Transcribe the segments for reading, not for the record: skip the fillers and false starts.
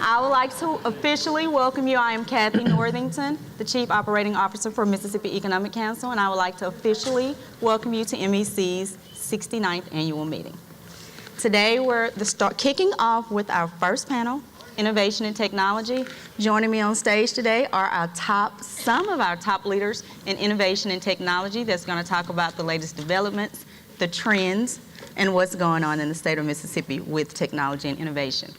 I would like to officially welcome you. I am Kathy Northington, the Chief Operating Officer for Mississippi Economic Council, and I would like to officially welcome you to MEC's 69th annual meeting. Today we're kicking off with our first panel, Innovation and Technology. Joining me on stage today are some of our top leaders in innovation and technology that's going to talk about the latest developments, the trends, and what's going on in the state of Mississippi with technology and innovation.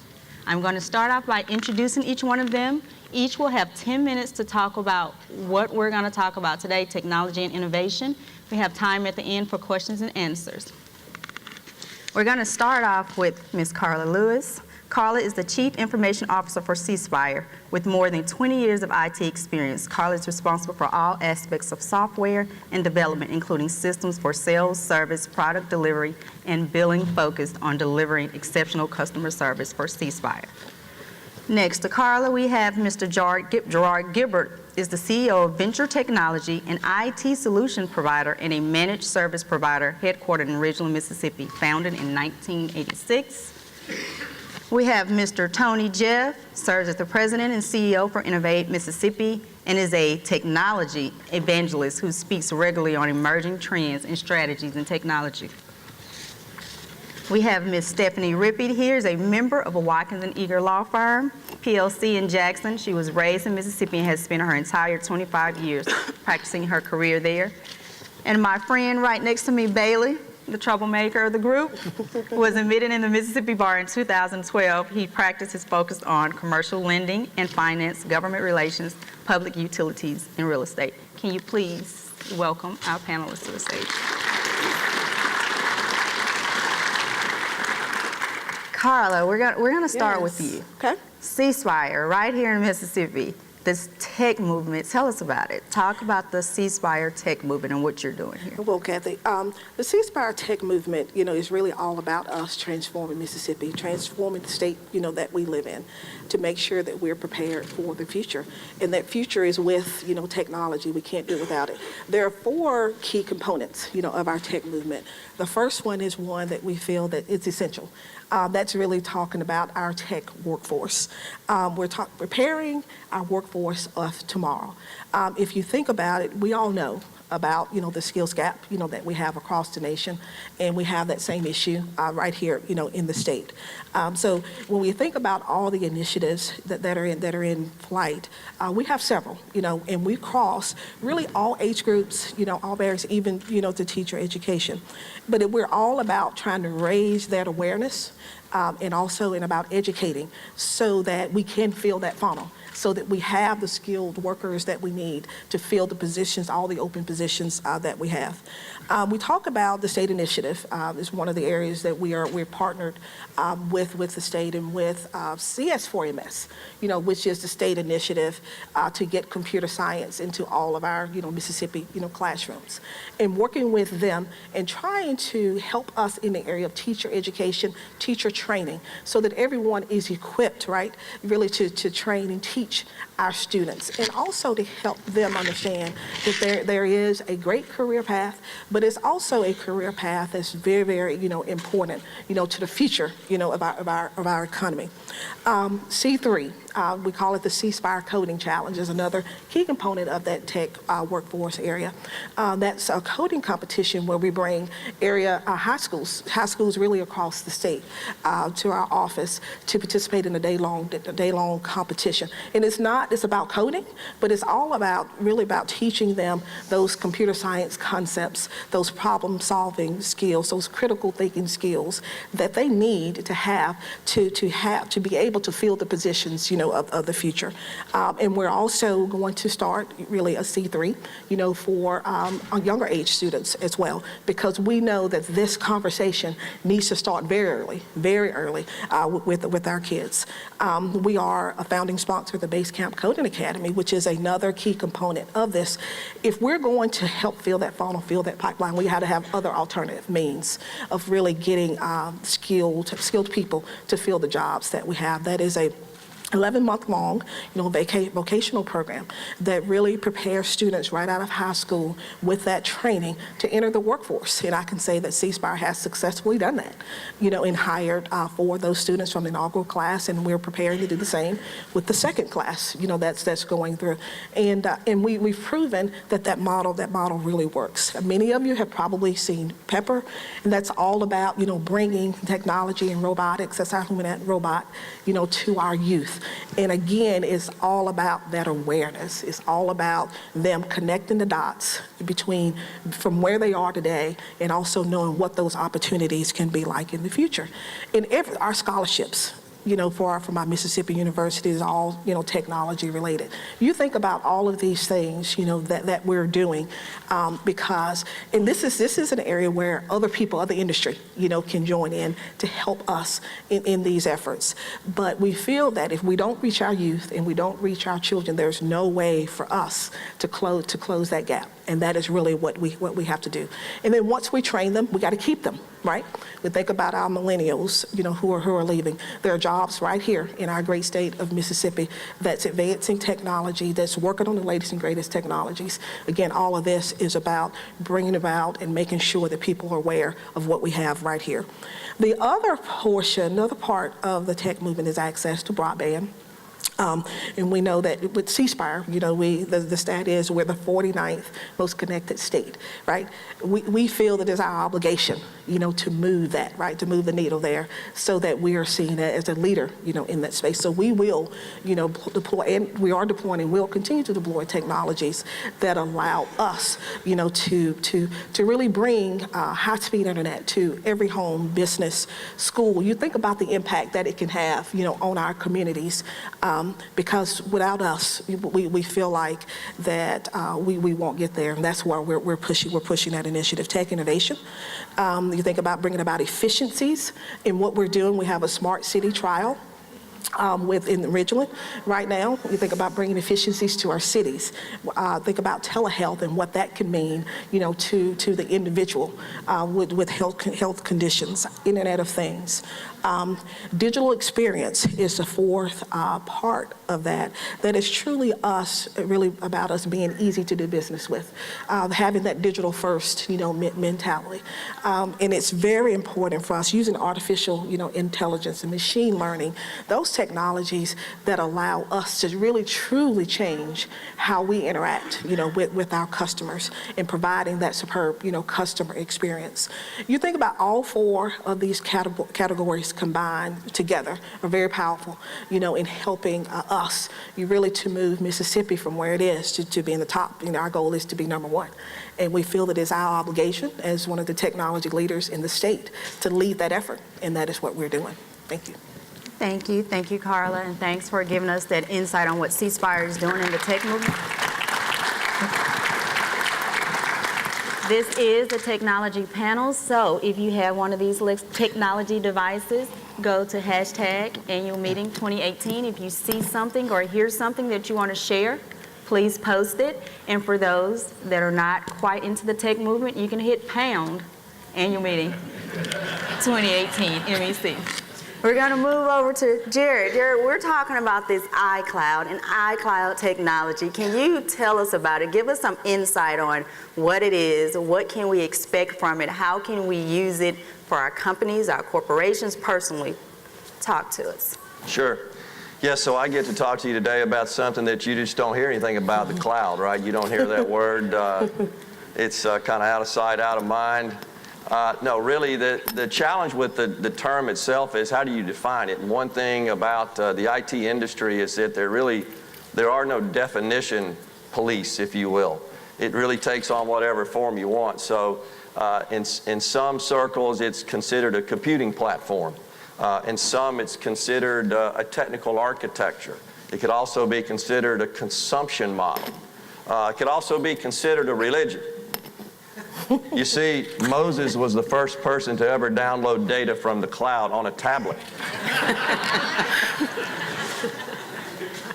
I'm going to start off by introducing each one of them. Each will have 10 minutes to talk about what we're going to talk about today, technology and innovation. We have time at the end for questions and answers. We're going to start off with Ms. Carla Lewis. Carla is the Chief Information Officer for C Spire. With more than 20 years of IT experience, Carla is responsible for all aspects of software and development, including systems for sales, service, product delivery, and billing focused on delivering exceptional customer service for C Spire. Next to Carla, we have Mr. Gerard Gibbert, is the CEO of Venture Technology, an IT solution provider and a managed service provider headquartered in Ridgeland, Mississippi, founded in 1986. We have Mr. Tony Jeff, serves as the President and CEO for Innovate Mississippi, and is a technology evangelist who speaks regularly on emerging trends and strategies in technology. We have Ms. Stephanie Rippey here, is a member of a Watkins & Eager law firm, PLC in Jackson. She was raised in Mississippi and has spent her entire 25 years practicing her career there. And my friend right next to me, Bailey, the troublemaker of the group, was admitted in the Mississippi Bar in 2012. He practiced his focus on commercial lending and finance, government relations, public utilities, and real estate. Can you please welcome our panelists to the stage? Carla, we're gonna start with you. Okay. C Spire, right here in Mississippi. This tech movement, tell us about it. Talk about the C Spire tech movement and what you're doing here. Well, Kathy, the C Spire tech movement, is really all about us transforming Mississippi, transforming the state, that we live in, to make sure that we're prepared for the future. And that future is with, technology. We can't do it without it. There are 4 key components, of our tech movement. The first one is one that we feel that it's essential. That's really talking about our tech workforce. We're preparing our workforce of tomorrow. If you think about it, we all know about the skills gap that we have across the nation, and we have that same issue right here in the state. So when we think about all the initiatives that are in flight, we have several, and we cross really all age groups, all barriers, even to teacher education. But we're all about trying to raise that awareness and also about educating so that we can fill that funnel, so that we have the skilled workers that we need to fill the positions, all the open positions that we have. We talk about the state initiative is one of the areas that we're partnered with the state and with CS4MS, which is the state initiative to get computer science into all of our Mississippi classrooms, and working with them and trying to help us in the area of teacher education, teacher training, so that everyone is equipped, right, really to train and teach our students, and also to help them understand that there is a great career path, but it's also a career path that's very, very important to the future of our economy. C3, we call it the C Spire Coding Challenge, is another key component of that tech workforce area. That's a coding competition where we bring area high schools really across the state to our office to participate in a day-long competition. And it's about coding, but it's all really about teaching them those computer science concepts, those problem-solving skills, those critical thinking skills that they need to have to be able to fill the positions, of the future. And we're also going to start really a C3, for younger age students as well, because we know that this conversation needs to start very early with our kids. We are a founding sponsor of the Basecamp Coding Academy, which is another key component of this. If we're going to help fill that funnel, fill that pipeline, we had to have other alternative means of really getting skilled people to fill the jobs that we have. That is a 11-month long, vocational program that really prepares students right out of high school with that training to enter the workforce. And I can say that C Spire has successfully done that, and hired for those students from the inaugural class, and we're preparing to do the same with the second class, that's going through. And we've proven that model really works. Many of you have probably seen Pepper, and that's all about, bringing technology and robotics, that's our human robot, to our youth. And again, it's all about that awareness. It's all about them connecting the dots from where they are today and also knowing what those opportunities can be like in the future. And our scholarships, for my Mississippi University is all, technology related. You think about all of these things, that we're doing because, and this is an area where other people, other industry, can join in to help us in these efforts. But we feel that if we don't reach our youth and we don't reach our children, there's no way for us to close that gap. And that is really what we have to do. And then once we train them, we got to keep them, right? We think about our millennials, who are leaving. There are jobs right here in our great state of Mississippi that's advancing technology, that's working on the latest and greatest technologies. Again, all of this is about bringing about and making sure that people are aware of what we have right here. The other part of the tech movement is access to broadband. And we know that with C Spire, the stat is we're the 49th most connected state, right? We feel that it's our obligation, to move that, right? To move the needle there so that we are seen as a leader, in that space. So we will, deploy, and we are deploying and will continue to deploy technologies that allow us, to really bring high-speed internet to every home, business, school. You think about the impact that it can have, on our communities. Because without us, we feel like that we won't get there, and that's why we're pushing that initiative. Tech innovation. You think about bringing about efficiencies in what we're doing. We have a smart city trial within Ridgeland right now. You think about bringing efficiencies to our cities. Think about telehealth and what that can mean, to the individual with health conditions, Internet of Things. Digital experience is the fourth part of that. That is truly us, really about us being easy to do business with, having that digital first, mentality. And it's very important for us using artificial, intelligence and machine learning, those technologies that allow us to really truly change how we interact, with our customers and providing that superb, customer experience. You think about all four of these categories combined together are very powerful, in helping us really to move Mississippi from where it is to be in the top. Our goal is to be number one. And we feel that it's our obligation as one of the technology leaders in the state to lead that effort, and that is what we're doing. Thank you. Thank you, Carla, and thanks for giving us that insight on what C Spire is doing in the tech movement. This is the technology panel, so if you have one of these technology devices, go to #AnnualMeeting2018. If you see something or hear something that you want to share, please post it. And for those that are not quite into the tech movement, you can hit pound Annual Meeting 2018 MEC. We're going to move over to Jared. Jared, we're talking about this iCloud and iCloud technology. Can you tell us about it? Give us some insight on what it is, what can we expect from it, how can we use it for our companies, our corporations, personally? Talk to us. Sure. Yeah, so I get to talk to you today about something that you just don't hear anything about, the cloud, right? You don't hear that word. It's kind of out of sight, out of mind. No, really, the challenge with the term itself is how do you define it? And one thing about the IT industry is that there are no definition police, if you will. It really takes on whatever form you want. So in some circles, it's considered a computing platform. In some, it's considered a technical architecture. It could also be considered a consumption model. It could also be considered a religion. You see, Moses was the first person to ever download data from the cloud on a tablet.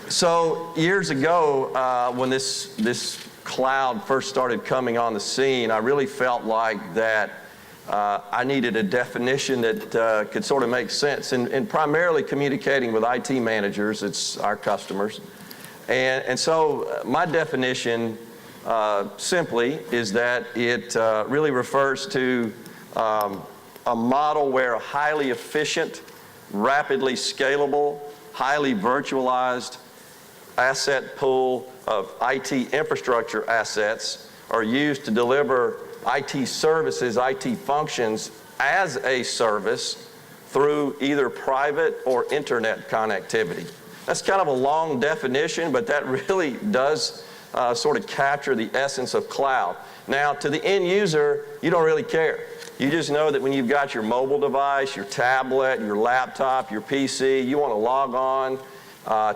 So years ago, when this cloud first started coming on the scene, I really felt like that I needed a definition that could sort of make sense. And primarily communicating with IT managers, it's our customers. And so my definition simply is that it really refers to a model where a highly efficient, rapidly scalable, highly virtualized asset pool of IT infrastructure assets are used to deliver IT services, IT functions as a service through either private or internet connectivity. That's kind of a long definition, but that really does sort of capture the essence of cloud. Now, to the end user, you don't really care. You just know that when you've got your mobile device, your tablet, your laptop, your PC, you want to log on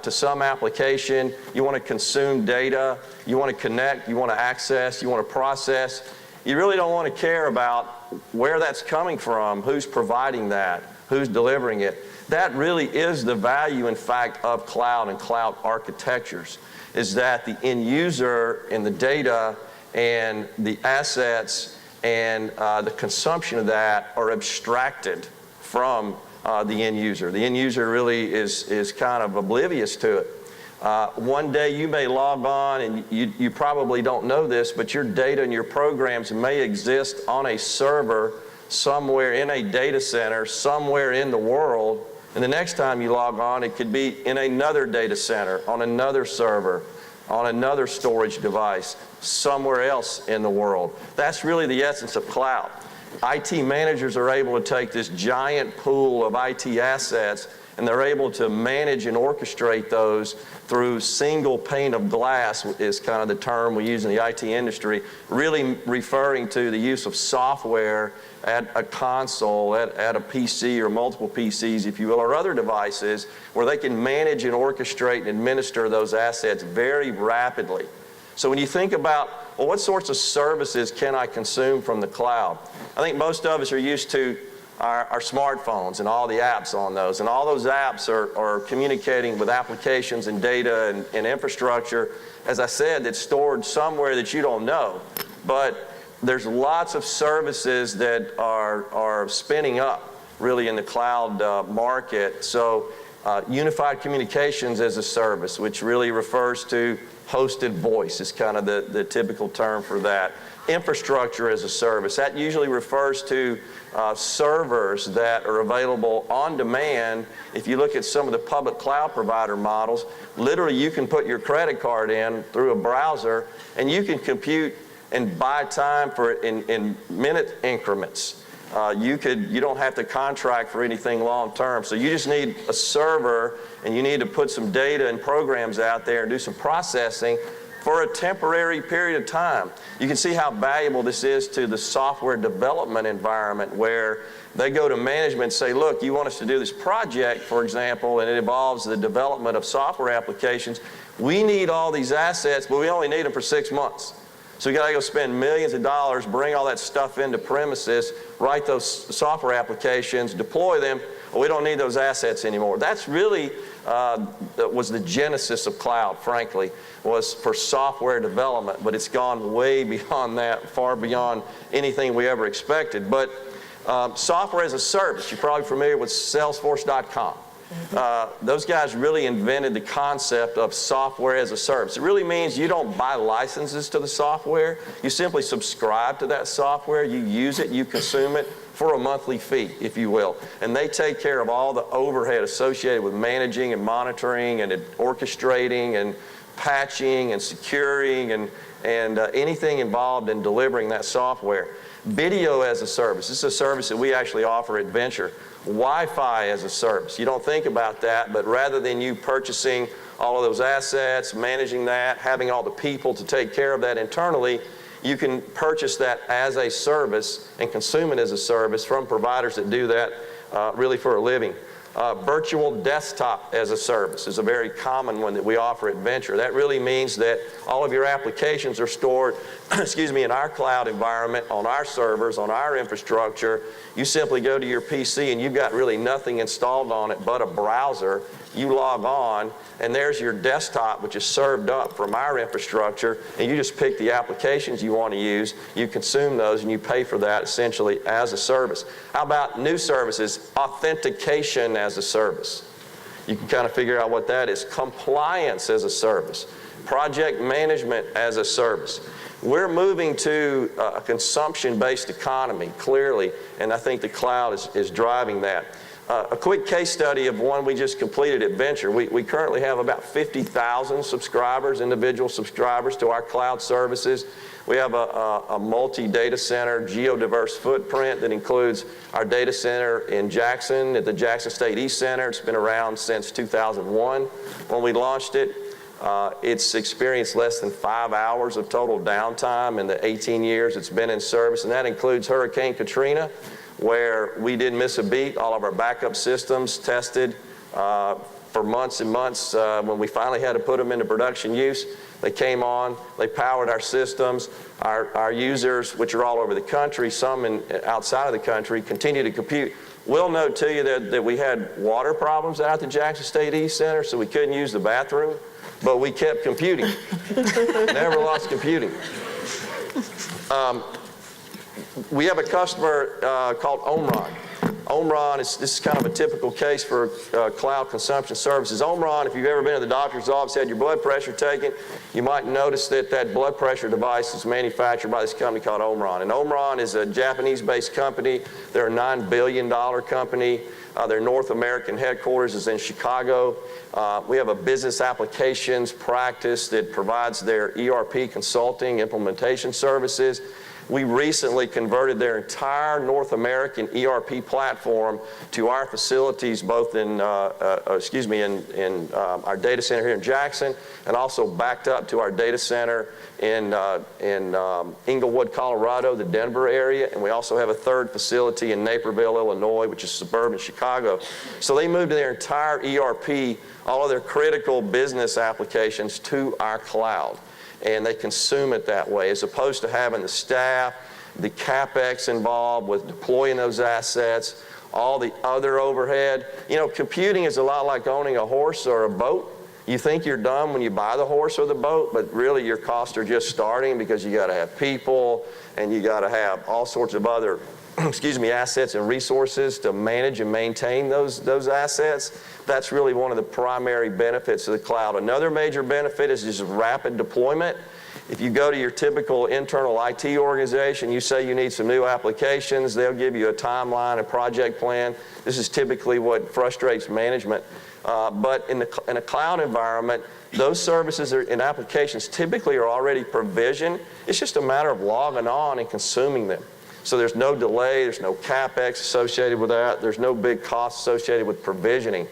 to some application, you want to consume data, you want to connect, you want to access, you want to process. You really don't want to care about where that's coming from, who's providing that, who's delivering it. That really is the value, in fact, of cloud and cloud architectures, is that the end user and the data and the assets and the consumption of that are abstracted from the end user. The end user really is kind of oblivious to it. One day you may log on, and you probably don't know this, but your data and your programs may exist on a server somewhere in a data center, somewhere in the world, and the next time you log on, it could be in another data center, on another server, on another storage device, somewhere else in the world. That's really the essence of cloud. IT managers are able to take this giant pool of IT assets, and they're able to manage and orchestrate those through single pane of glass, is kind of the term we use in the IT industry, really referring to the use of software at a console, at a PC or multiple PCs, if you will, or other devices, where they can manage and orchestrate and administer those assets very rapidly. So when you think about, well, what sorts of services can I consume from the cloud? I think most of us are used to our smartphones and all the apps on those. And all those apps are communicating with applications and data and infrastructure, as I said, that's stored somewhere that you don't know. But there's lots of services that are spinning up really in the cloud market. So unified communications as a service, which really refers to hosted voice, is kind of the typical term for that. Infrastructure as a service, that usually refers to servers that are available on demand. If you look at some of the public cloud provider models, literally you can put your credit card in through a browser and you can compute and buy time for in minute increments. You don't have to contract for anything long term. So you just need a server and you need to put some data and programs out there and do some processing for a temporary period of time. You can see how valuable this is to the software development environment, where they go to management and say, look, you want us to do this project, for example, and it involves the development of software applications. We need all these assets, but we only need them for 6 months. So you got to go spend millions of dollars, bring all that stuff into premises, write those software applications, deploy them. Well, we don't need those assets anymore. That's really was the genesis of cloud, frankly, was for software development. But it's gone way beyond that, far beyond anything we ever expected. But software as a service, you're probably familiar with Salesforce.com. Those guys really invented the concept of software as a service. It really means you don't buy licenses to the software. You simply subscribe to that software. You use it, you consume it for a monthly fee, if you will. And they take care of all the overhead associated with managing and monitoring and orchestrating and patching and securing and anything involved in delivering that software. Video as a service. This is a service that we actually offer at Venture. Wi-Fi as a service. You don't think about that, but rather than you purchasing all of those assets, managing that, having all the people to take care of that internally, you can purchase that as a service and consume it as a service from providers that do that really for a living. Virtual desktop as a service is a very common one that we offer at Venture. That really means that all of your applications are stored in our cloud environment, on our servers, on our infrastructure. You simply go to your PC and you've got really nothing installed on it but a browser, you log on, and there's your desktop, which is served up from our infrastructure, and you just pick the applications you want to use, you consume those, and you pay for that essentially as a service. How about new services? Authentication as a service. You can kind of figure out what that is. Compliance as a service. Project management as a service. We're moving to a consumption-based economy, clearly, and I think the cloud is driving that. A quick case study of one we just completed at Venture. We currently have about 50,000 subscribers, individual subscribers to our cloud services. We have a multi-data center, geodiverse footprint that includes our data center in Jackson at the Jackson State East Center. It's been around since 2001 when we launched it. It's experienced less than 5 hours of total downtime in the 18 years it's been in service, and that includes Hurricane Katrina, where we didn't miss a beat. All of our backup systems tested for months and months. When we finally had to put them into production use, they came on, they powered our systems. Our users, which are all over the country, some outside of the country, continue to compute. We'll note to you that we had water problems out at the Jackson State East Center, so we couldn't use the bathroom, but we kept computing. Never lost computing. We have a customer called Omron. Omron this is kind of a typical case for cloud consumption services. Omron, if you've ever been to the doctor's office, had your blood pressure taken, you might notice that blood pressure device is manufactured by this company called Omron. And Omron is a Japanese-based company. They're a $9 billion company. Their North American headquarters is in Chicago. We have a business applications practice that provides their ERP consulting implementation services. We recently converted their entire North American ERP platform to our facilities, both in our data center here in Jackson, and also backed up to our data center in Englewood, Colorado, the Denver area, and we also have a third facility in Naperville, Illinois, which is suburban Chicago. So they moved their entire ERP, all of their critical business applications, to our cloud. And they consume it that way, as opposed to having the staff, the CapEx involved with deploying those assets, all the other overhead. You know, computing is a lot like owning a horse or a boat. You think you're done when you buy the horse or the boat, but really your costs are just starting, because you got to have people and you got to have all sorts of other assets and resources to manage and maintain those assets. That's really one of the primary benefits of the cloud. Another major benefit is just rapid deployment. If you go to your typical internal IT organization, you say you need some new applications, they'll give you a timeline, a project plan. This is typically what frustrates management. But in a cloud environment, those services and applications typically are already provisioned. It's just a matter of logging on and consuming them. So there's no delay, there's no CapEx associated with that, there's no big costs associated with provisioning.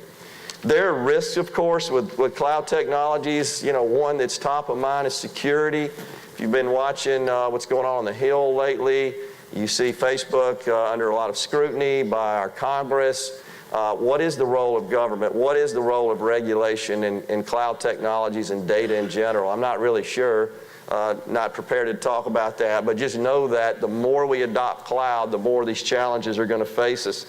There are risks, of course, with cloud technologies. You know, one that's top of mind is security. If you've been watching what's going on the Hill lately, you see Facebook under a lot of scrutiny by our Congress. What is the role of government? What is the role of regulation in cloud technologies and data in general? I'm not really sure. Not prepared to talk about that, but just know that the more we adopt cloud, the more these challenges are going to face us.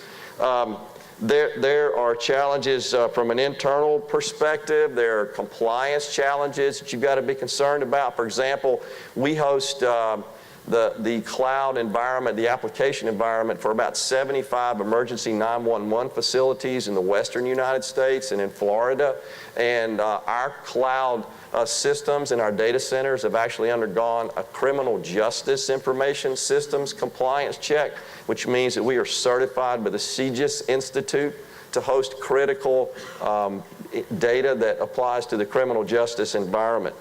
There are challenges from an internal perspective. There are compliance challenges that you've got to be concerned about. For example, we host the cloud environment, the application environment for about 75 emergency 911 facilities in the western United States and in Florida. And our cloud systems and our data centers have actually undergone a criminal justice information systems compliance check, which means that we are certified by the CJIS Institute to host critical data that applies to the criminal justice environment.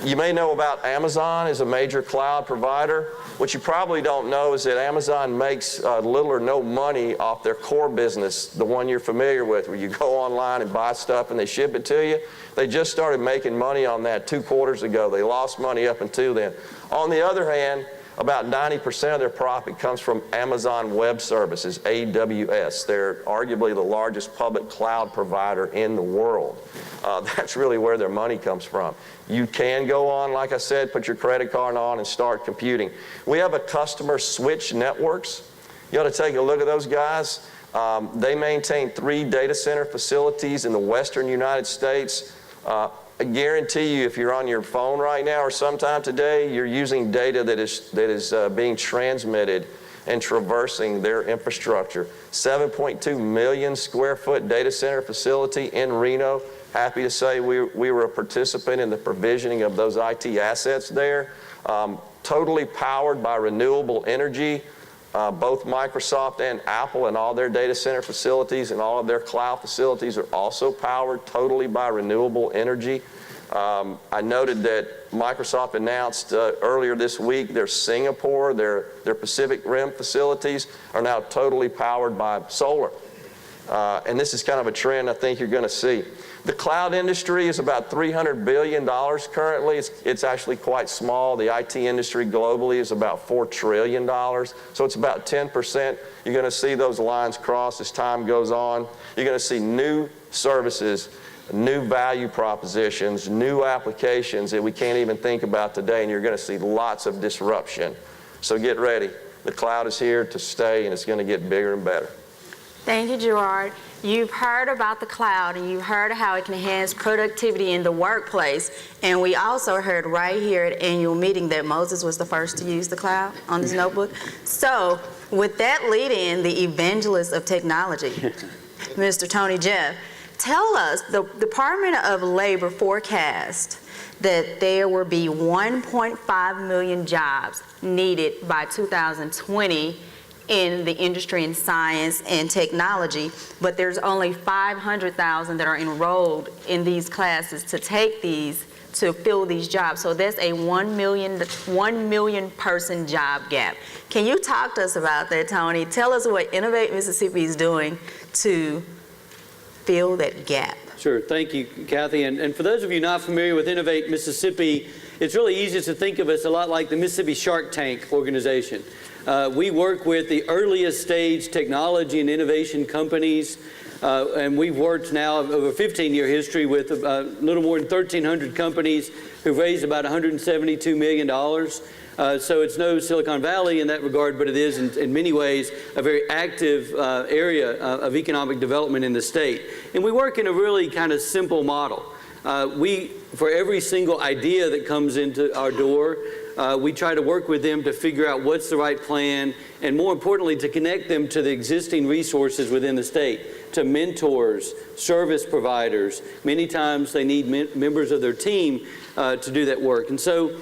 You may know about Amazon as a major cloud provider. What you probably don't know is that Amazon makes little or no money off their core business, the one you're familiar with, where you go online and buy stuff and they ship it to you. They just started making money on that 2 quarters ago. They lost money up until then. On the other hand, about 90% of their profit comes from Amazon Web Services, AWS. They're arguably the largest public cloud provider in the world. That's really where their money comes from. You can go on, like I said, put your credit card on and start computing. We have a customer switch networks. You ought to take a look at those guys. They maintain 3 data center facilities in the western United States. I guarantee you, if you're on your phone right now or sometime today, you're using data that is being transmitted and traversing their infrastructure. 7.2 million square foot data center facility in Reno. Happy to say we were a participant in the provisioning of those IT assets there. Totally powered by renewable energy. Both Microsoft and Apple and all their data center facilities and all of their cloud facilities are also powered totally by renewable energy. I noted that Microsoft announced earlier this week their Singapore, their Pacific Rim facilities are now totally powered by solar. And this is kind of a trend I think you're going to see. The cloud industry is about $300 billion currently. It's actually quite small. The IT industry globally is about $4 trillion. So it's about 10%. You're going to see those lines cross as time goes on. You're going to see new services, new value propositions, new applications that we can't even think about today, and you're going to see lots of disruption. So get ready. The cloud is here to stay, and it's going to get bigger and better. Thank you, Gerard. You've heard about the cloud, and you've heard how it can enhance productivity in the workplace. And we also heard right here at annual meeting that Moses was the first to use the cloud on his notebook. So with that lead in, the evangelist of technology, Mr. Tony Jeff, tell us, the Department of Labor forecast that there will be 1.5 million jobs needed by 2020 in the industry and science and technology, but there's only 500,000 that are enrolled in these classes to take these, to fill these jobs. So that's a 1 million person job gap. Can you talk to us about that, Tony? Tell us what Innovate Mississippi is doing to fill that gap. Sure, thank you, Kathy. And for those of you not familiar with Innovate Mississippi, it's really easy to think of us a lot like the Mississippi Shark Tank organization. We work with the earliest stage technology and innovation companies, and we've worked now over a 15-year history with a little more than 1,300 companies who've raised about $172 million. So it's no Silicon Valley in that regard, but it is in many ways a very active area of economic development in the state. And we work in a really kind of simple model. For every single idea that comes into our door, we try to work with them to figure out what's the right plan, and more importantly, to connect them to the existing resources within the state, to mentors, service providers. Many times they need members of their team to do that work. And so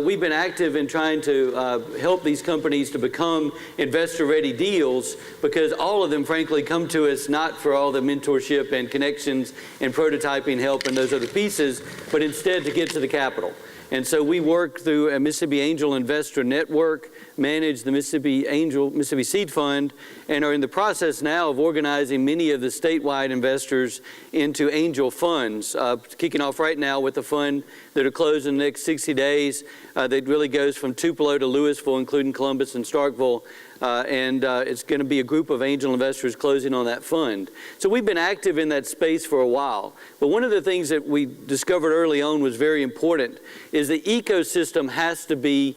we've been active in trying to help these companies to become investor-ready deals, because all of them, frankly, come to us not for all the mentorship and connections and prototyping help and those other pieces, but instead to get to the capital. And so we work through a Mississippi Angel Investor Network, manage the Mississippi Seed Fund, and are in the process now of organizing many of the statewide investors into angel funds, kicking off right now with a fund that will close in the next 60 days that really goes from Tupelo to Louisville, including Columbus and Starkville. And it's going to be a group of angel investors closing on that fund. So we've been active in that space for a while. But one of the things that we discovered early on was very important is the ecosystem has to be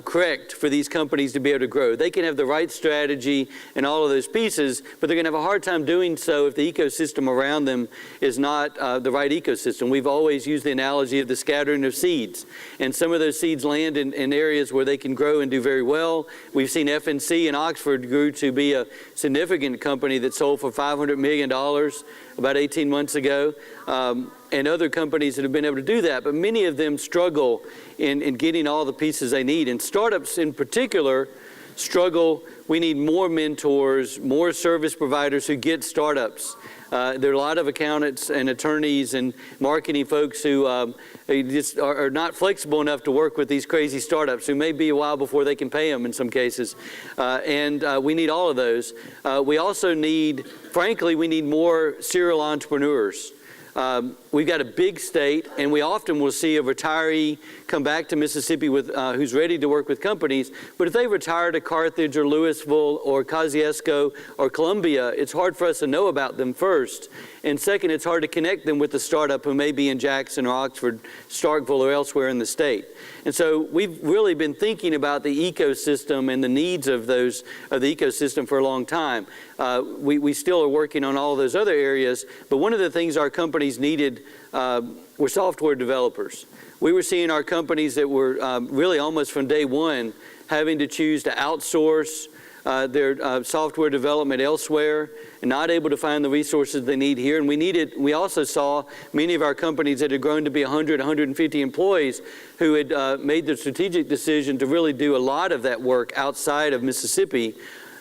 correct for these companies to be able to grow. They can have the right strategy and all of those pieces, but they're going to have a hard time doing so if the ecosystem around them is not the right ecosystem. We've always used the analogy of the scattering of seeds, and some of those seeds land in areas where they can grow and do very well. We've seen FNC in Oxford grew to be a significant company that sold for $500 million about 18 months ago, and other companies that have been able to do that, but many of them struggle in getting all the pieces they need. And startups in particular struggle. We need more mentors, more service providers who get startups. There are a lot of accountants and attorneys and marketing folks who just are not flexible enough to work with these crazy startups who may be a while before they can pay them in some cases. And we need all of those. We also need, frankly, we need more serial entrepreneurs. We've got a big state, and we often will see a retiree come back to Mississippi with who's ready to work with companies. But if they retire to Carthage or Louisville or Kosciuszko or Columbia, it's hard for us to know about them first. And second, it's hard to connect them with the startup who may be in Jackson or Oxford, Starkville, or elsewhere in the state. And so we've really been thinking about the ecosystem and the needs of the ecosystem for a long time. We still are working on all those other areas, but one of the things our companies needed were software developers. We were seeing our companies that were really almost from day one having to choose to outsource their software development elsewhere and not able to find the resources they need here. And we also saw many of our companies that had grown to be 100, 150 employees who had made the strategic decision to really do a lot of that work outside of Mississippi.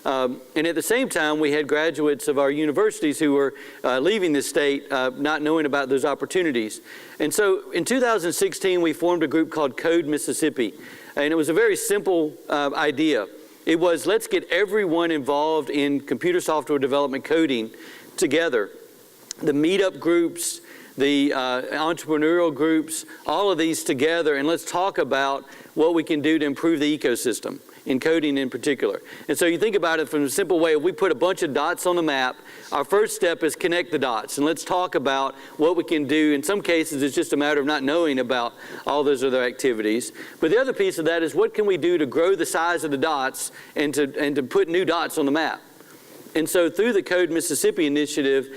And at the same time, we had graduates of our universities who were leaving the state not knowing about those opportunities. And so in 2016, we formed a group called Code Mississippi. And it was a very simple idea. It was, let's get everyone involved in computer software development coding together. The meetup groups, the entrepreneurial groups, all of these together, and let's talk about what we can do to improve the ecosystem, in coding in particular. And so you think about it from a simple way. If we put a bunch of dots on the map, our first step is connect the dots. And let's talk about what we can do. In some cases, it's just a matter of not knowing about all those other activities. But the other piece of that is what can we do to grow the size of the dots and to put new dots on the map. And so through the Code Mississippi initiative,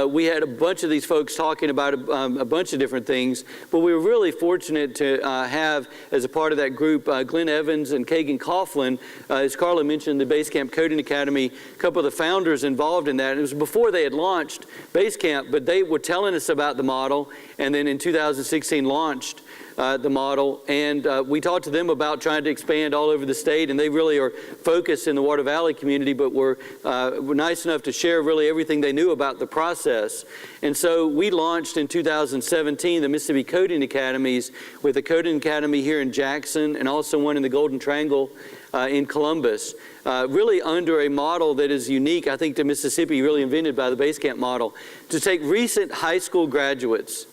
we had a bunch of these folks talking about a bunch of different things, but we were really fortunate to have, as a part of that group, Glenn Evans and Kagan Coughlin, as Carla mentioned, the Basecamp Coding Academy, a couple of the founders involved in that. And it was before they had launched Basecamp, but they were telling us about the model, and then in 2016 launched the model, and we talked to them about trying to expand all over the state, and they really are focused in the Water Valley community, but were nice enough to share really everything they knew about the process. And so we launched in 2017 the Mississippi Coding Academies, with a Coding Academy here in Jackson and also one in the Golden Triangle in Columbus, really under a model that is unique, I think, to Mississippi, really invented by the Basecamp model, to take recent high school graduates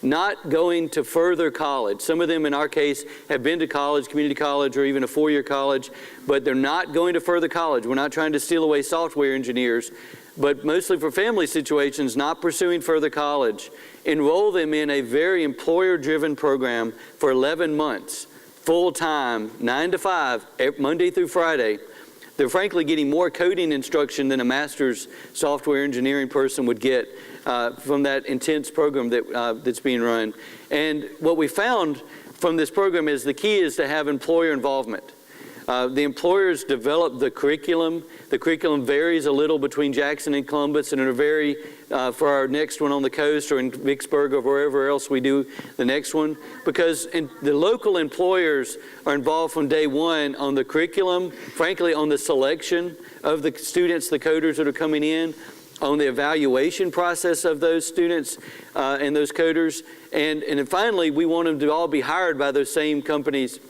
not going to further college. Some of them, in our case, have been to college, community college, or even a four-year college, but they're not going to further college. We're not trying to steal away software engineers, but mostly for family situations, not pursuing further college. Enroll them in a very employer-driven program for 11 months, full-time, 9 to 5, Monday through Friday. They're frankly getting more coding instruction than a master's software engineering person would get from that intense program that's being run. And what we found from this program is the key is to have employer involvement. The employers develop the curriculum. The curriculum varies a little between Jackson and Columbus, and it'll vary for our next one on the coast or in Vicksburg or wherever else we do the next one, because the local employers are involved from day one on the curriculum, frankly on the selection of the students, the coders that are coming in, on the evaluation process of those students and those coders. And then finally, we want them to all be hired by those same companies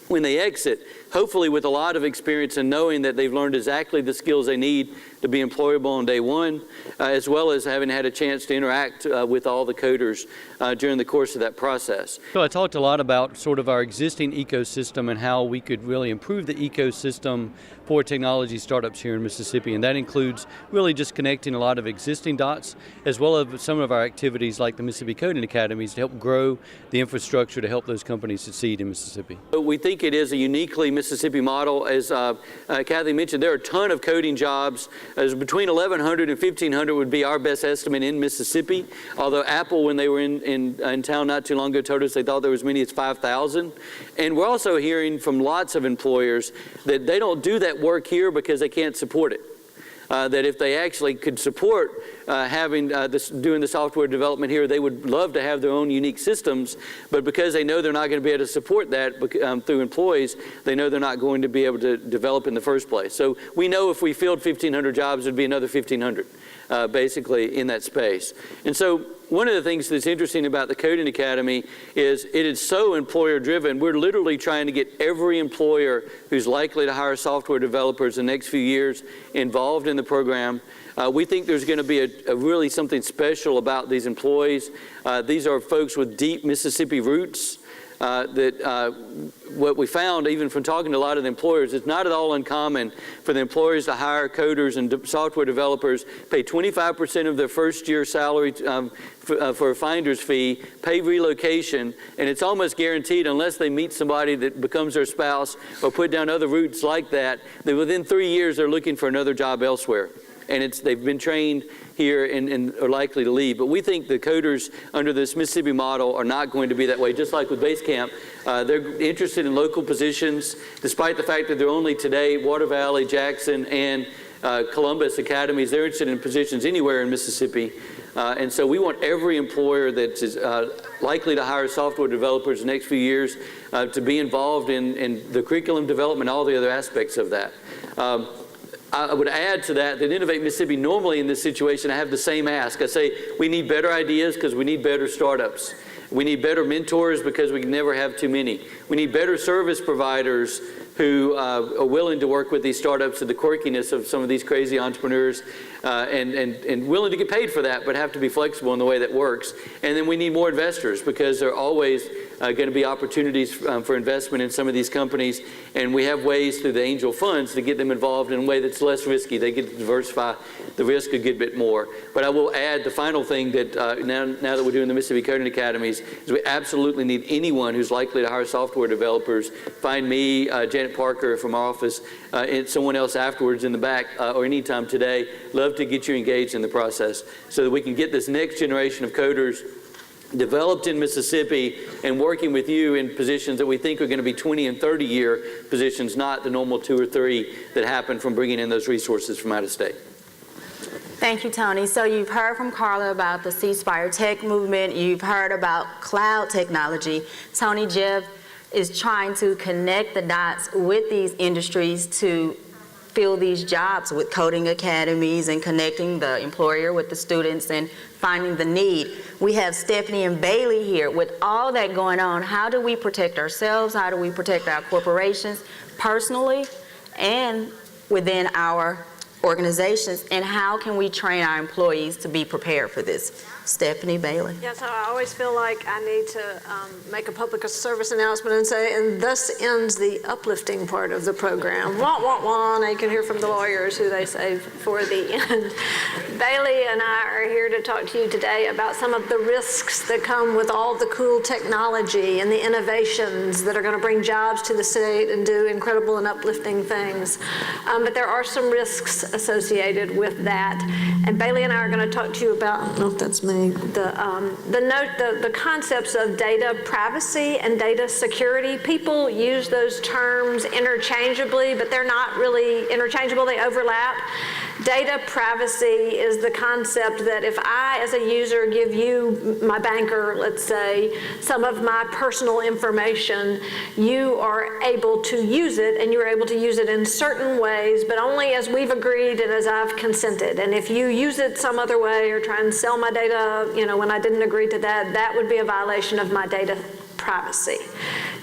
when they exit, hopefully with a lot of experience and knowing that they've learned exactly the skills they need to be employable on day one, as well as having had a chance to interact with all the coders during the course of that process. So I talked a lot about sort of our existing ecosystem and how we could really improve the ecosystem for technology startups here in Mississippi, and that includes really just connecting a lot of existing dots, as well as some of our activities like the Mississippi Coding Academies to help grow the infrastructure to help those companies succeed in Mississippi. We think it is a uniquely Mississippi model. As Kathy mentioned, there are a ton of coding jobs. As between 1,100 and 1,500 would be our best estimate in Mississippi, although Apple, when they were in town not too long ago, told us they thought there was as many as 5,000. And we're also hearing from lots of employers that they don't do that work here because they can't support it. That if they actually could support doing the software development here, they would love to have their own unique systems, but because they know they're not going to be able to support that through employees, they know they're not going to be able to develop in the first place. So we know if we filled 1,500 jobs, there'd be another 1,500 basically in that space. And so One of the things that's interesting about the Coding Academy is it is so employer-driven. We're literally trying to get every employer who's likely to hire software developers in the next few years involved in the program. We think there's going to be a really something special about these employees. These are folks with deep Mississippi roots. What we found, even from talking to a lot of the employers, it's not at all uncommon for the employers to hire coders and software developers, pay 25% of their first year salary for a finder's fee, pay relocation, and it's almost guaranteed, unless they meet somebody that becomes their spouse or put down other routes like that within 3 years they're looking for another job elsewhere. And they've been trained here and are likely to leave. But we think the coders under this Mississippi model are not going to be that way. Just like with Basecamp, they're interested in local positions, despite the fact that they're only today Water Valley, Jackson, and Columbus academies. They're interested in positions anywhere in Mississippi. And so we want every employer that is likely to hire software developers in the next few years to be involved in the curriculum development, all the other aspects of that. I would add to that Innovate Mississippi, normally in this situation, I have the same ask. I say we need better ideas because we need better startups. We need better mentors because we can never have too many. We need better service providers who are willing to work with these startups and the quirkiness of some of these crazy entrepreneurs and willing to get paid for that, but have to be flexible in the way that works. And then we need more investors because there are always going to be opportunities for investment in some of these companies. And we have ways through the angel funds to get them involved in a way that's less risky. They get to diversify the risk a good bit more. But I will add the final thing that now that we're doing the Mississippi Coding Academies is we absolutely need anyone who's likely to hire software developers. Find me, Janet Parker from our office, and someone else afterwards in the back or anytime today. Love to get you engaged in the process so that we can get this next generation of coders developed in Mississippi and working with you in positions that we think are going to be 20 and 30 year positions, not the normal 2 or 3 that happen from bringing in those resources from out of state. Thank you, Tony. So you've heard from Carla about the C-Spire Tech movement. You've heard about cloud technology. Tony, Jeff is trying to connect the dots with these industries to fill these jobs with coding academies and connecting the employer with the students and finding the need. We have Stephanie and Bailey here. With all that going on, how do we protect ourselves? How do we protect our corporations personally and within our organizations? And how can we train our employees to be prepared for this? Stephanie, Bailey. Yeah, so I always feel like I need to make a public service announcement and say, and thus ends the uplifting part of the program. Wah, wah, wah, and you can hear from the lawyers who they save for the end. Bailey and I are here to talk to you today about some of the risks that come with all the cool technology and the innovations that are going to bring jobs to the state and do incredible and uplifting things. But there are some risks associated with that. And Bailey and I are going to talk to you about, I don't know if that's me, the concepts of data privacy and data security. People use those terms interchangeably, but they're not really interchangeable. They overlap. Data privacy is the concept that if I, as a user, give you, my banker, let's say, some of my personal information, you are able to use it, and you're able to use it in certain ways, but only as we've agreed and as I've consented. And if you use it some other way or try and sell my data, when I didn't agree to that, that would be a violation of my data privacy.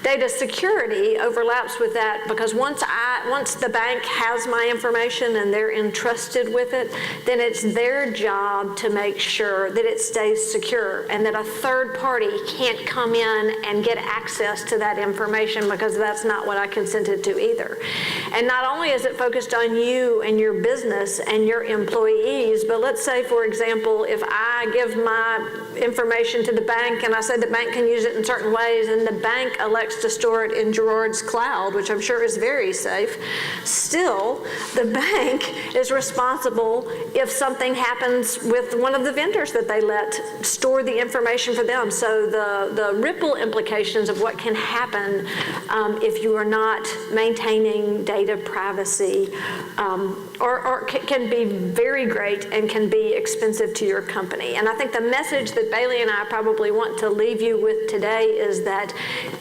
Data security overlaps with that because once the bank has my information and they're entrusted with it, then it's their job to make sure that it stays secure and that a third party can't come in and get access to that information because that's not what I consented to either. And not only is it focused on you and your business and your employees, but let's say, for example, if I give my information to the bank and I say the bank can use it in certain ways and the bank elects to store it in Gerard's cloud, which I'm sure is very safe, still the bank is responsible if something happens with one of the vendors that they let store the information for them. So the ripple implications of what can happen if you are not maintaining data privacy or can be very great and can be expensive to your company. And I think the message that Bailey and I probably want to leave you with today is that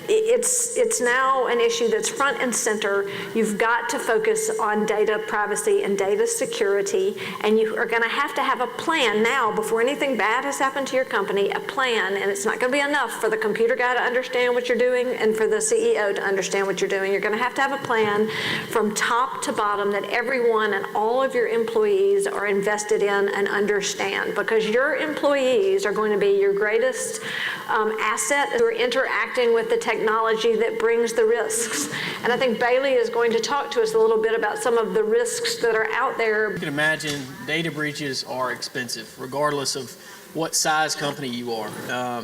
it's now an issue that's front and center. You've got to focus on data privacy and data security, and you are going to have a plan now before anything bad has happened to your company, a plan, and it's not going to be enough for the computer guy to understand what you're doing and for the CEO to understand what you're doing. You're going to have a plan from top to bottom that everyone and all of your employees are invested in and understand, because your employees are going to be your greatest asset who are interacting with the technology that brings the risks. And I think Bailey is going to talk to us a little bit about some of the risks that are out there. You can imagine data breaches are expensive, regardless of what size company you are.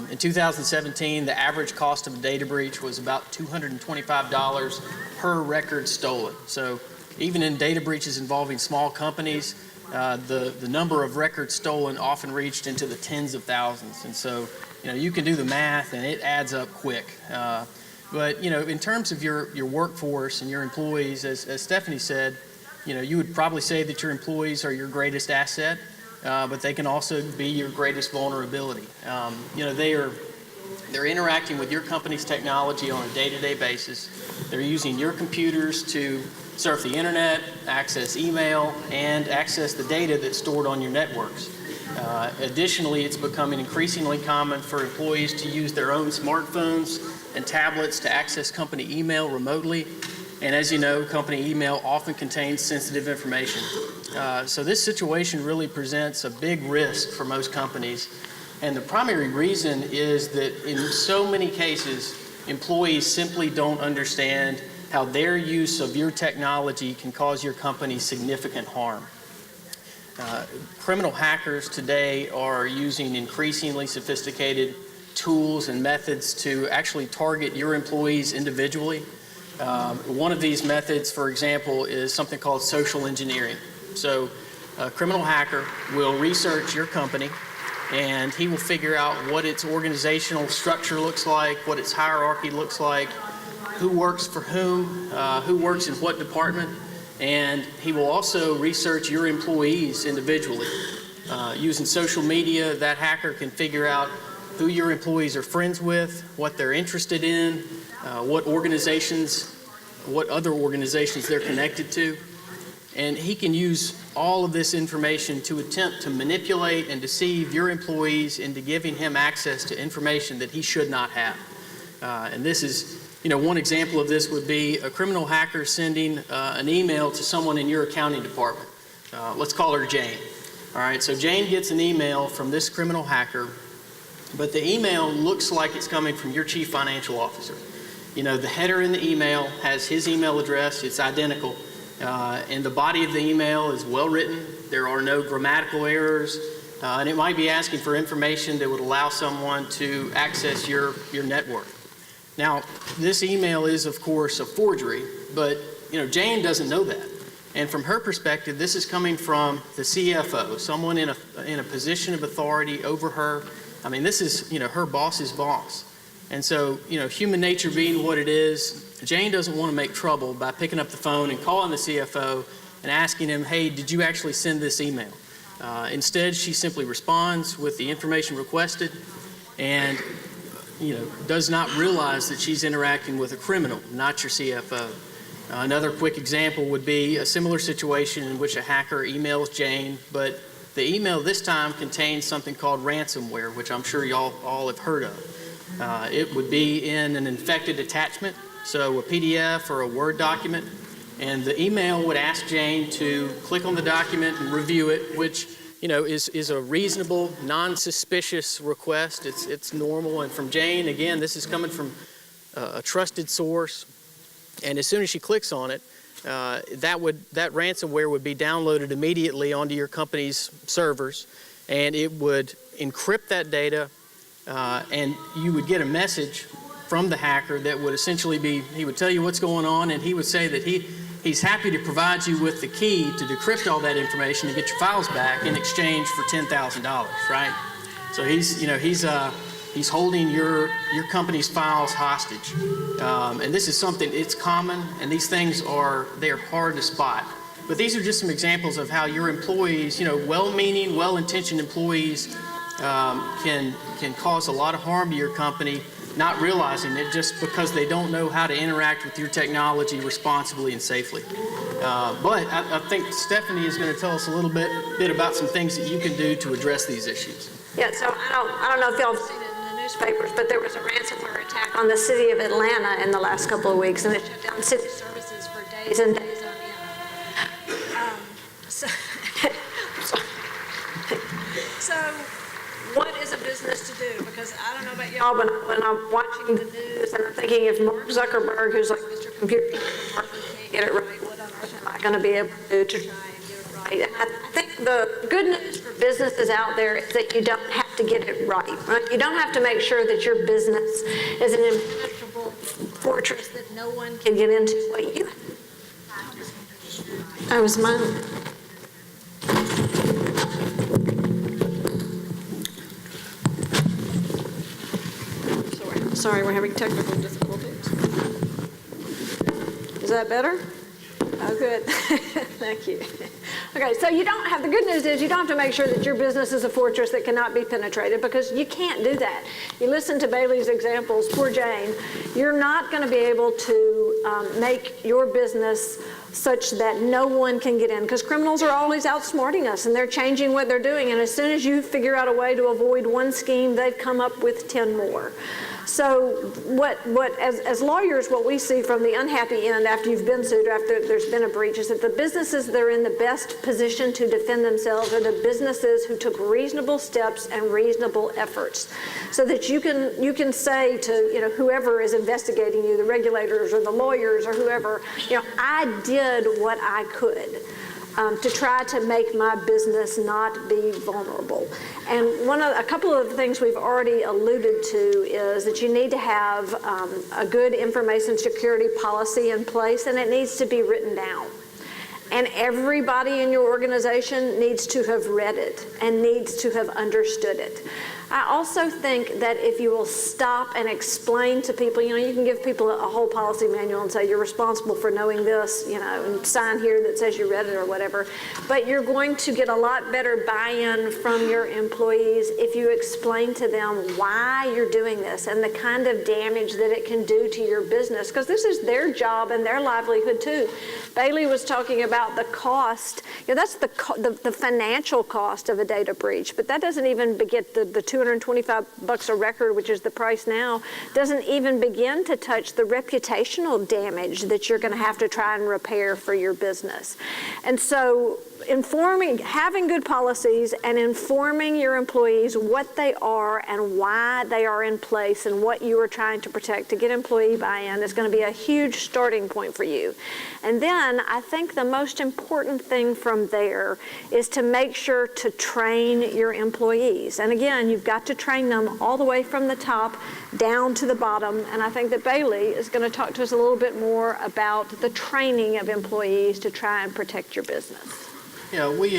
In 2017, the average cost of a data breach was about $225 per record stolen. So even in data breaches involving small companies, the number of records stolen often reached into the tens of thousands. And so, you can do the math and it adds up quick. But, in terms of your workforce and your employees, as Stephanie said, you would probably say that your employees are your greatest asset, but they can also be your greatest vulnerability. They're interacting with your company's technology on a day-to-day basis. They're using your computers to surf the internet, access email, and access the data that's stored on your networks. Additionally, it's becoming increasingly common for employees to use their own smartphones and tablets to access company email remotely. And as you know, company email often contains sensitive information. So this situation really presents a big risk for most companies. And the primary reason is that in so many cases, employees simply don't understand how their use of your technology can cause your company significant harm. Criminal hackers today are using increasingly sophisticated tools and methods to actually target your employees individually. One of these methods, for example, is something called social engineering. So a criminal hacker will research your company, and he will figure out what its organizational structure looks like, what its hierarchy looks like, who works for whom, who works in what department, and he will also research your employees individually. Using social media, that hacker can figure out who your employees are friends with, what they're interested in, what other organizations they're connected to. And he can use all of this information to attempt to manipulate and deceive your employees into giving him access to information that he should not have. And this is, one example of this would be a criminal hacker sending an email to someone in your accounting department. Let's call her Jane. All right, so Jane gets an email from this criminal hacker, but the email looks like it's coming from your chief financial officer. The header in the email has his email address, it's identical, and the body of the email is well written. There are no grammatical errors, and it might be asking for information that would allow someone to access your network. Now, this email is, of course, a forgery, but Jane doesn't know that. And from her perspective, this is coming from the CFO, someone in a position of authority over her. I mean, this is her boss's boss. And so, human nature being what it is, Jane doesn't want to make trouble by picking up the phone and calling the CFO and asking him, hey, did you actually send this email? Instead, she simply responds with the information requested and does not realize that she's interacting with a criminal, not your CFO. Another quick example would be a similar situation in which a hacker emails Jane, but the email this time contains something called ransomware, which I'm sure y'all all have heard of. It would be in an infected attachment, so a PDF or a Word document, and the email would ask Jane to click on the document and review it, which is a reasonable, non-suspicious request. It's normal, and from Jane, again, this is coming from a trusted source, and as soon as she clicks on it, that ransomware would be downloaded immediately onto your company's servers, and it would encrypt that data, and you would get a message from the hacker that would essentially be, he would tell you what's going on, and he would say that he's happy to provide you with the key to decrypt all that information and get your files back in exchange for $10,000, right? So he's holding your company's files hostage. And this is something, it's common, and these things they're hard to spot. But these are just some examples of how your employees, well-meaning, well-intentioned employees can cause a lot of harm to your company, not realizing it just because they don't know how to interact with your technology responsibly and safely. But I think Stephanie is going to tell us a little bit about some things that you can do to address these issues. Yeah, so I don't know if y'all have seen it in the newspapers, but there was a ransomware attack on the city of Atlanta in the last couple of weeks, and it shut down city services for days and days on end. So what is a business to do? Because I don't know about y'all, but when I'm watching the news and I'm thinking if Mark Zuckerberg, who's like Mr. Computer, can't get it right, what on earth am I going to be able to do to try and get it right? And I think the good news for businesses out there is that you don't have to get it right? You don't have to make sure that your business is an impenetrable fortress that no one can get into. What you that was mine. Sorry, we're having technical difficulties. Is that better? Oh, good. Thank you. Okay, so the good news is you don't have to make sure that your business is a fortress that cannot be penetrated, because you can't do that. You listen to Bailey's examples, poor Jane, you're not going to be able to make your business such that no one can get in, because criminals are always outsmarting us and they're changing what they're doing, and as soon as you figure out a way to avoid one scheme, they've come up with 10 more. So as lawyers, what we see from the unhappy end after you've been sued, after there's been a breach, is that the businesses that are in the best position to defend themselves are the businesses who took reasonable steps and reasonable efforts, so that you can say to whoever is investigating you, the regulators or the lawyers or whoever, I did what I could. To try to make my business not be vulnerable. And a couple of the things we've already alluded to is that you need to have a good information security policy in place, and it needs to be written down. And everybody in your organization needs to have read it and needs to have understood it. I also think that if you will stop and explain to people, you can give people a whole policy manual and say you're responsible for knowing this, and sign here that says you read it or whatever. But you're going to get a lot better buy-in from your employees if you explain to them why you're doing this and the kind of damage that it can do to your business, because this is their job and their livelihood too. Bailey was talking about the cost. That's the financial cost of a data breach, but that doesn't even get the $225 a record, which is the price now, doesn't even begin to touch the reputational damage that you're going to have to try and repair for your business. And so having good policies and informing your employees what they are and why they are in place and what you are trying to protect to get employee buy-in is going to be a huge starting point for you. And then I think the most important thing from there is to make sure to train your employees. And again, you've got to train them all the way from the top down to the bottom. And I think that Bailey is going to talk to us a little bit more about the training of employees to try and protect your business. Yeah, we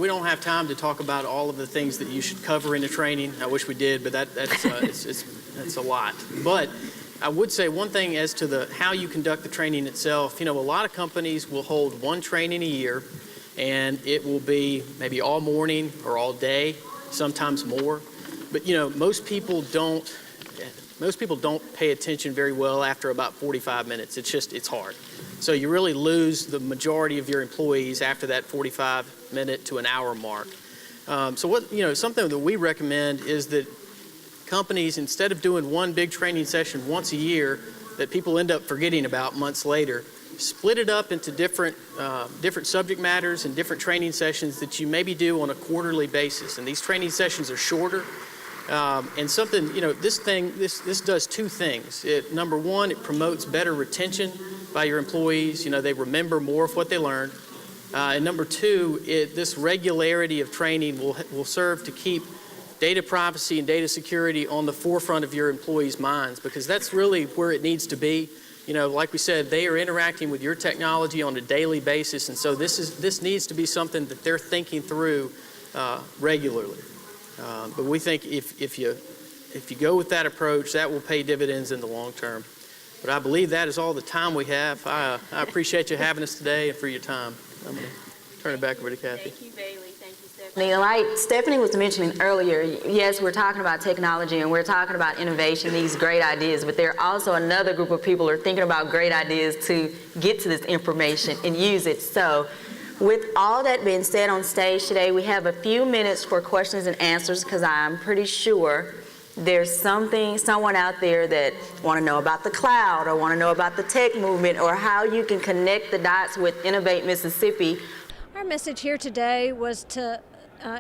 don't have time to talk about all of the things that you should cover in the training. I wish we did, but that's a lot. But I would say one thing as to how you conduct the training itself. A lot of companies will hold one training a year, and it will be maybe all morning or all day, sometimes more. But most people don't pay attention very well after about 45 minutes. It's hard. So you really lose the majority of your employees after that 45-minute to an hour mark. So something that we recommend is that companies, instead of doing one big training session once a year that people end up forgetting about months later, split it up into different subject matters and different training sessions that you maybe do on a quarterly basis. And these training sessions are shorter. And something, this does two things. Number one, it promotes better retention by your employees. They remember more of what they learned. And number two, this regularity of training will serve to keep data privacy and data security on the forefront of your employees' minds, because that's really where it needs to be. Like we said, they are interacting with your technology on a daily basis, and so this needs to be something that they're thinking through regularly. But we think if you go with that approach, that will pay dividends in the long term. But I believe that is all the time we have. I appreciate you having us today and for your time. I'm going to turn it back over to Kathy. Thank you, Bailey. Thank you, Stephanie. Like Stephanie was mentioning earlier, yes, we're talking about technology and we're talking about innovation, these great ideas, but there are also another group of people who are thinking about great ideas to get to this information and use it. So with all that being said on stage today, we have a few minutes for questions and answers because I'm pretty sure there's someone out there that want to know about the cloud or want to know about the tech movement or how you can connect the dots with Innovate Mississippi. Our message here today was to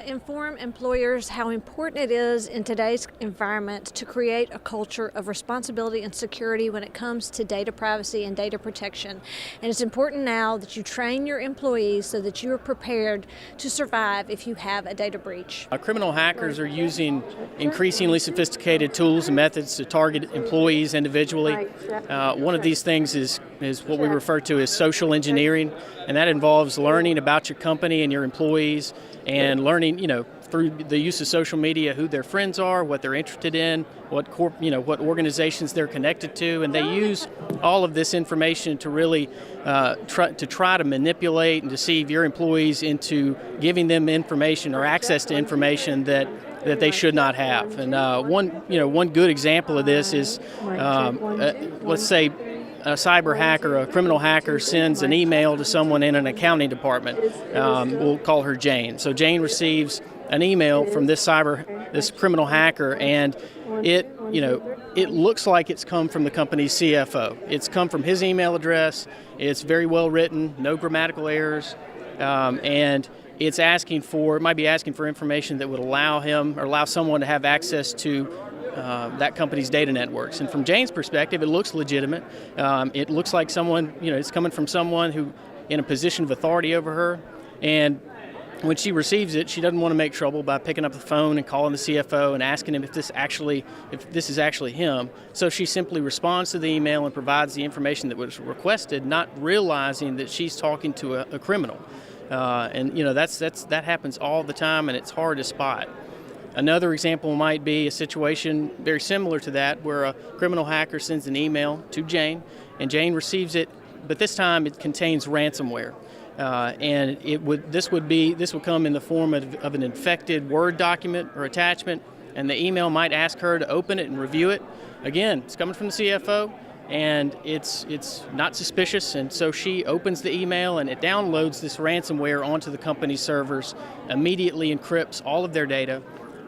inform employers how important it is in today's environment to create a culture of responsibility and security when it comes to data privacy and data protection. And it's important now that you train your employees so that you are prepared to survive if you have a data breach. Criminal hackers are using increasingly sophisticated tools and methods to target employees individually. One of these things is what we refer to as social engineering, and that involves learning about your company and your employees and learning, through the use of social media, who their friends are, what they're interested in, what organizations they're connected to, and they use all of this information to really try to manipulate and deceive your employees into giving them information or access to information that they should not have. And one good example of this is, let's say, a cyber hacker, a criminal hacker, sends an email to someone in an accounting department. We'll call her Jane. So Jane receives an email from this criminal hacker, and it looks like it's come from the company's CFO. It's come from his email address. It's very well written, no grammatical errors, and it might be asking for information that would allow someone to have access to that company's data networks. And from Jane's perspective, it looks legitimate. It looks like someone, it's coming from someone who in a position of authority over her. And when she receives it, she doesn't want to make trouble by picking up the phone and calling the CFO and asking him if this is actually him. So she simply responds to the email and provides the information that was requested, not realizing that she's talking to a criminal. That happens all the time, and it's hard to spot. Another example might be a situation very similar to that, where a criminal hacker sends an email to Jane, and Jane receives it, but this time it contains ransomware. And this would come in the form of an infected Word document or attachment, and the email might ask her to open it and review it. Again, it's coming from the CFO, and it's not suspicious, and so she opens the email and it downloads this ransomware onto the company's servers, immediately encrypts all of their data,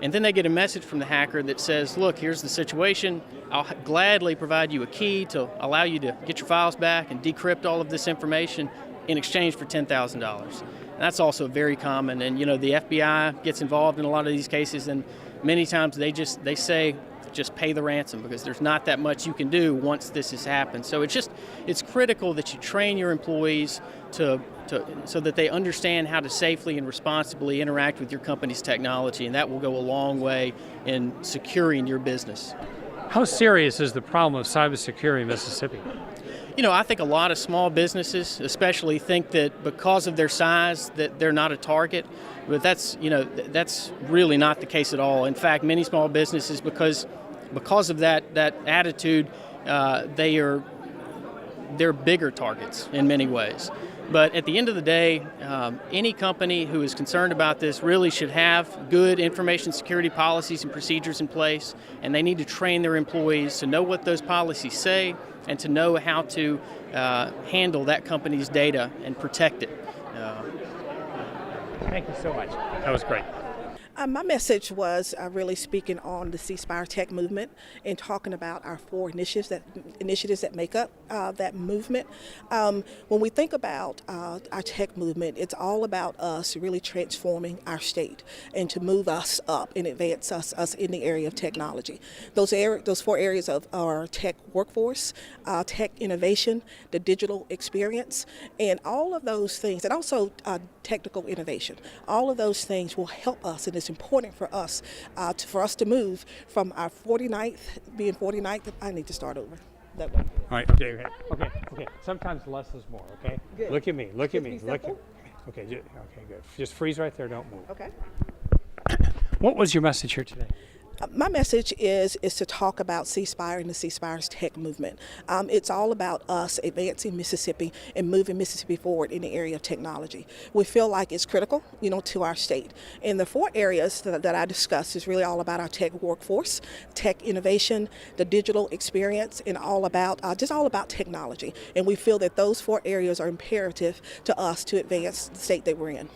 and then they get a message from the hacker that says, look, here's the situation. I'll gladly provide you a key to allow you to get your files back and decrypt all of this information in exchange for $10,000. And that's also very common, and the FBI gets involved in a lot of these cases, and many times they say just pay the ransom because there's not that much you can do once this has happened. So it's critical that you train your employees so that they understand how to safely and responsibly interact with your company's technology, and that will go a long way in securing your business. How serious is the problem of cybersecurity in Mississippi? I think a lot of small businesses especially think that because of their size that they're not a target, but that's really not the case at all. In fact, many small businesses, because of that attitude, they're bigger targets in many ways. But at the end of the day, any company who is concerned about this really should have good information security policies and procedures in place, and they need to train their employees to know what those policies say and to know how to handle that company's data and protect it. Thank you so much. That was great. My message was really speaking on the C-Spire Tech movement and talking about our 4 initiatives that make up that movement. When we think about our tech movement, it's all about us really transforming our state and to move us up and advance us in the area of technology. Those 4 areas of our tech workforce, tech innovation, the digital experience, and all of those things, and also technical innovation. All of those things will help us, and it's important for us to move from our 49th, being 49th. I need to start over. That way. All right, okay. Sometimes less is more, okay? Good. Look at me. Simple? Okay, good. Just freeze right there, don't move. Okay. What was your message here today? My message is to talk about C-Spire and the C-Spire's tech movement. It's all about us advancing Mississippi and moving Mississippi forward in the area of technology. We feel like it's critical, to our state. And the 4 areas that I discussed is really all about our tech workforce, tech innovation, the digital experience, and all about technology. And we feel that those 4 areas are imperative to us to advance the state that we're in.